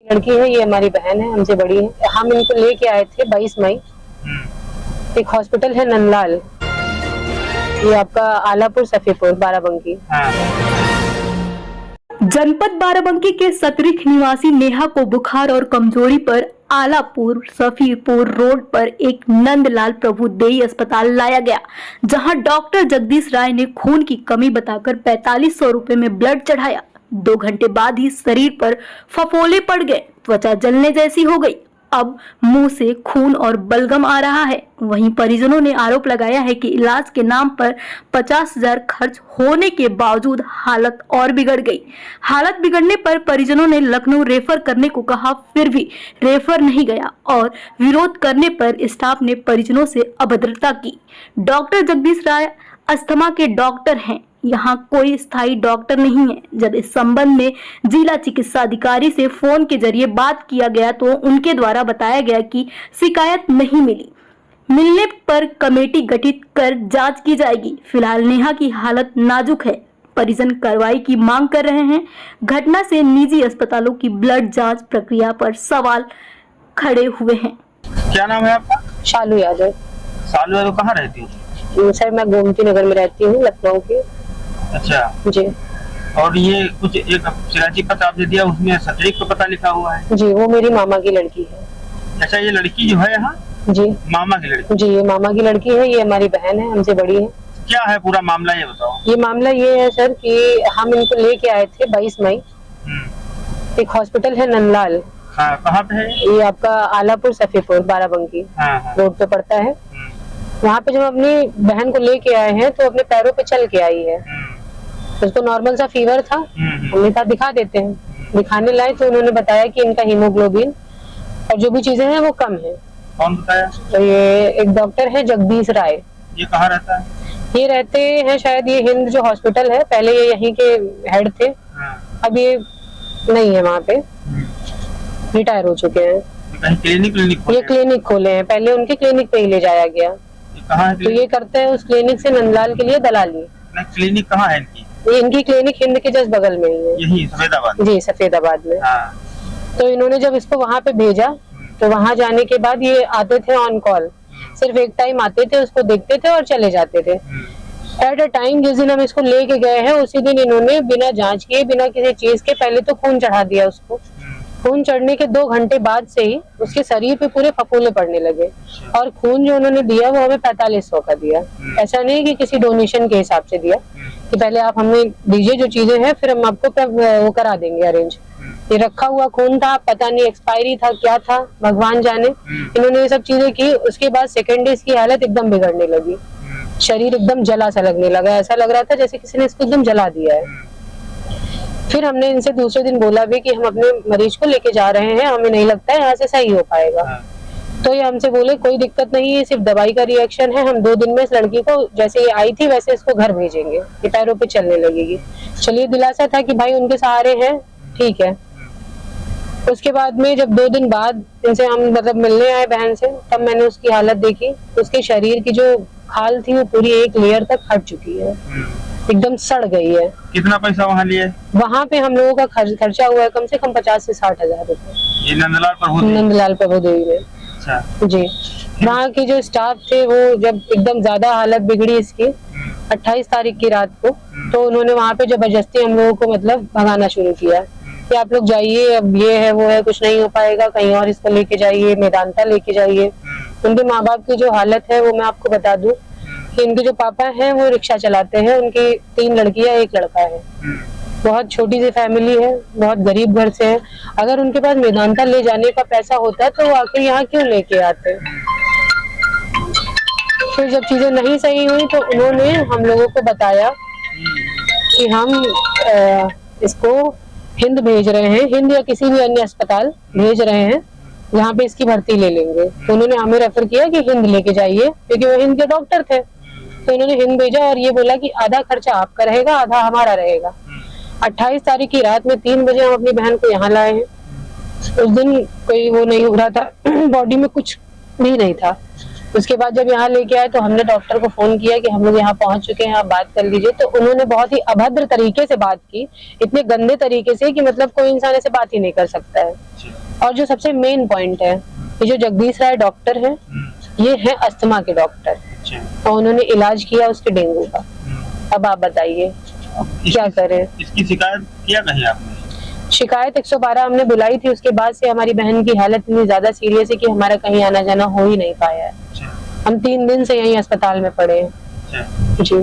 लड़की है, ये हमारी बहन है, हमसे बड़ी है। हम इनको लेके आए थे 22 मई। एक हॉस्पिटल है नंदलाल, ये आपका आलापुर सफीपुर बाराबंकी। जनपद बाराबंकी के सतरिख निवासी नेहा को बुखार और कमजोरी पर आलापुर सफीपुर रोड पर एक नंदलाल प्रभुदेई अस्पताल लाया गया, जहां डॉक्टर जगदीश राय ने खून की कमी बताकर 4500 रुपए में ब्लड चढ़ाया। 2 घंटे बाद ही शरीर पर फफोले पड़ गए, त्वचा जलने जैसी हो गई। अब मुंह से खून और बलगम आ रहा है। वहीं परिजनों ने आरोप लगाया है कि इलाज के नाम पर 50,000 खर्च होने के बावजूद हालत और बिगड़ गई। हालत बिगड़ने पर परिजनों ने लखनऊ रेफर करने को कहा, फिर भी रेफर नहीं गया और विरोध करने पर स्टाफ ने परिजनों से अभद्रता की। डॉक्टर जगदीश राय अस्थमा के डॉक्टर हैं, यहाँ कोई स्थायी डॉक्टर नहीं है। जब इस संबंध में जिला चिकित्सा अधिकारी से फोन के जरिए बात किया गया तो उनके द्वारा बताया गया कि शिकायत नहीं मिलने पर कमेटी गठित कर जांच की जाएगी। फिलहाल नेहा की हालत नाजुक है, परिजन कार्रवाई की मांग कर रहे हैं। घटना से निजी अस्पतालों की ब्लड जांच प्रक्रिया पर सवाल खड़े हुए हैं। क्या नाम है आपका? शालू यादव। शालू यादव, कहाँ रहती हो? सर मैं गोमती नगर में रहती हूँ, लखनऊ की। अच्छा जी। और ये कुछ एक सिराजी पता आपने दिया, उसमें सतरिक का पता लिखा हुआ है। जी, वो मेरी मामा की लड़की है। अच्छा, ये लड़की जो है यहाँ? जी, मामा की लड़की? जी, ये मामा की लड़की है, ये हमारी बहन है, हमसे बड़ी है। क्या है पूरा मामला, ये बताओ। ये मामला ये है सर कि हम इनको लेके आए थे 22 मई। एक हॉस्पिटल है नंदलाल। हाँ, कहाँ पे है? ये आपका आलापुर सफीपुर बाराबंकी रोड पे पड़ता है। वहाँ पे जब अपनी बहन को लेके आए हैं तो अपने पैरों पे चल के आई है। उसको नॉर्मल सा फीवर था, हमने कहा दिखा देते हैं। दिखाने लाए तो उन्होंने बताया कि इनका हीमोग्लोबिन और जो भी चीजें हैं वो कम है। कौन बताया? तो ये एक डॉक्टर है जगदीश राय। ये कहाँ रहता है? ये रहते हैं शायद ये हिंद जो हॉस्पिटल है, पहले ये यहीं के हेड थे। अब ये नहीं है वहाँ पे, रिटायर हो चुके हैं। ये क्लिनिक खोले हैं, पहले उनके क्लिनिक पे ही ले जाया गया। कहाँ है? तो ये करते हैं उस क्लिनिक से नंदलाल के लिए दलाली। क्लिनिक कहाँ है इनकी? इनकी क्लिनिक हिंद के जस्ट बगल में ही है। यही सफेदाबाद? जी, सफेदाबाद में। तो इन्होंने जब इसको वहाँ पे भेजा तो वहाँ जाने के बाद ये आते थे ऑन कॉल, सिर्फ एक टाइम आते थे, उसको देखते थे और चले जाते थे। एट अ टाइम जिस दिन हम इसको लेके गए हैं उसी दिन इन्होंने बिना जांच किए, बिना किसी चीज के पहले तो खून चढ़ा दिया उसको। खून चढ़ने के 2 घंटे बाद से ही उसके शरीर पे पूरे फफूंदे पड़ने लगे। और खून जो उन्होंने दिया वो हमें 4500 का दिया। ऐसा नहीं कि किसी डोनेशन के हिसाब से दिया कि पहले आप हमें दीजिए जो चीजें हैं, फिर हम आपको वो करा देंगे अरेंज। ये रखा हुआ खून था, पता नहीं एक्सपायरी था क्या था, भगवान जाने। इन्होंने ये सब चीजें की। उसके बाद सेकेंड डे इसकी हालत एकदम बिगड़ने लगी, शरीर एकदम जला सा लगने लगा, ऐसा लग रहा था जैसे किसी ने इसको एकदम जला दिया है। फिर हमने इनसे दूसरे दिन बोला भी कि हम अपने मरीज को लेके जा रहे हैं, हमें नहीं लगता है यहाँ से सही हो पाएगा। तो ये हमसे बोले कोई दिक्कत नहीं है, सिर्फ दवाई का रिएक्शन है, हम 2 दिन में इस लड़की को जैसे ये आई थी वैसे इसको घर भेजेंगे, ये पैरों पे चलने लगेगी। चलिए, दिलासा था कि भाई उनके सहारे हैं, ठीक है। उसके बाद में जब 2 दिन बाद इनसे हम मतलब मिलने आए बहन से, तब मैंने उसकी हालत देखी। उसके शरीर की जो खाल थी वो पूरी 1 लेयर तक हट चुकी है, एकदम सड़ गई है। कितना पैसा वहाँ लिए? वहाँ पे हम लोगों का खर्चा हुआ है कम से कम 50 से 60 हजार रुपए। ये नंदलाल प्रभुदेई में। अच्छा। जी। वहाँ के जो स्टाफ थे वो जब एकदम ज्यादा हालत बिगड़ी इसकी 28 तारीख की रात को, तो उन्होंने वहाँ पे जबरदस्ती हम लोगों को मतलब भगाना शुरू किया कि आप लोग जाइए, अब ये है वो है, कुछ नहीं हो पाएगा, कहीं और इसको लेके जाइए, मेदांता लेके जाइए। उनके माँ बाप की जो हालत है वो मैं आपको बता दूं कि इनके जो पापा हैं वो रिक्शा चलाते हैं, उनकी 3 लड़कियां 1 लड़का है। बहुत छोटी सी फैमिली है, बहुत गरीब घर से है। अगर उनके पास मेदांता ले जाने का पैसा होता तो आखिर यहाँ क्यों लेके आते। फिर जब चीजें नहीं सही हुई तो उन्होंने हम लोगों को बताया कि हम इसको हिंद भेज रहे हैं, हिंद या किसी भी अन्य अस्पताल भेज रहे हैं यहाँ पे इसकी भर्ती ले लेंगे। तो उन्होंने हमें रेफर किया कि हिंद लेके जाइए, क्योंकि वो हिंद के डॉक्टर थे। तो इन्होंने हिंद भेजा और ये बोला कि आधा खर्चा आपका रहेगा, आधा हमारा रहेगा। 28 तारीख की रात में 3 बजे हम अपनी बहन को यहाँ लाए हैं। उस दिन कोई वो नहीं हो रहा था, बॉडी में कुछ भी नहीं था, उसके बाद जब यहाँ लेके आए तो हमने डॉक्टर को फोन किया कि हम लोग यहाँ पहुंच चुके हैं, आप बात कर लीजिए। तो उन्होंने बहुत ही अभद्र तरीके से बात की, इतने गंदे तरीके से कि मतलब कोई इंसान ऐसे बात ही नहीं कर सकता है। और जो सबसे मेन पॉइंट है, ये जो जगदीश राय डॉक्टर है, ये है अस्थमा के डॉक्टर, और उन्होंने इलाज किया उसके डेंगू का। अब आप बताइए क्या करें। इसकी शिकायत किया कहीं आपने? शिकायत 112 हमने बुलाई थी, उसके बाद से हमारी बहन की हालत इतनी ज्यादा सीरियस है कि हमारा कहीं आना जाना हो ही नहीं पाया है। हम 3 दिन से यहीं अस्पताल में पड़े हैं। जी।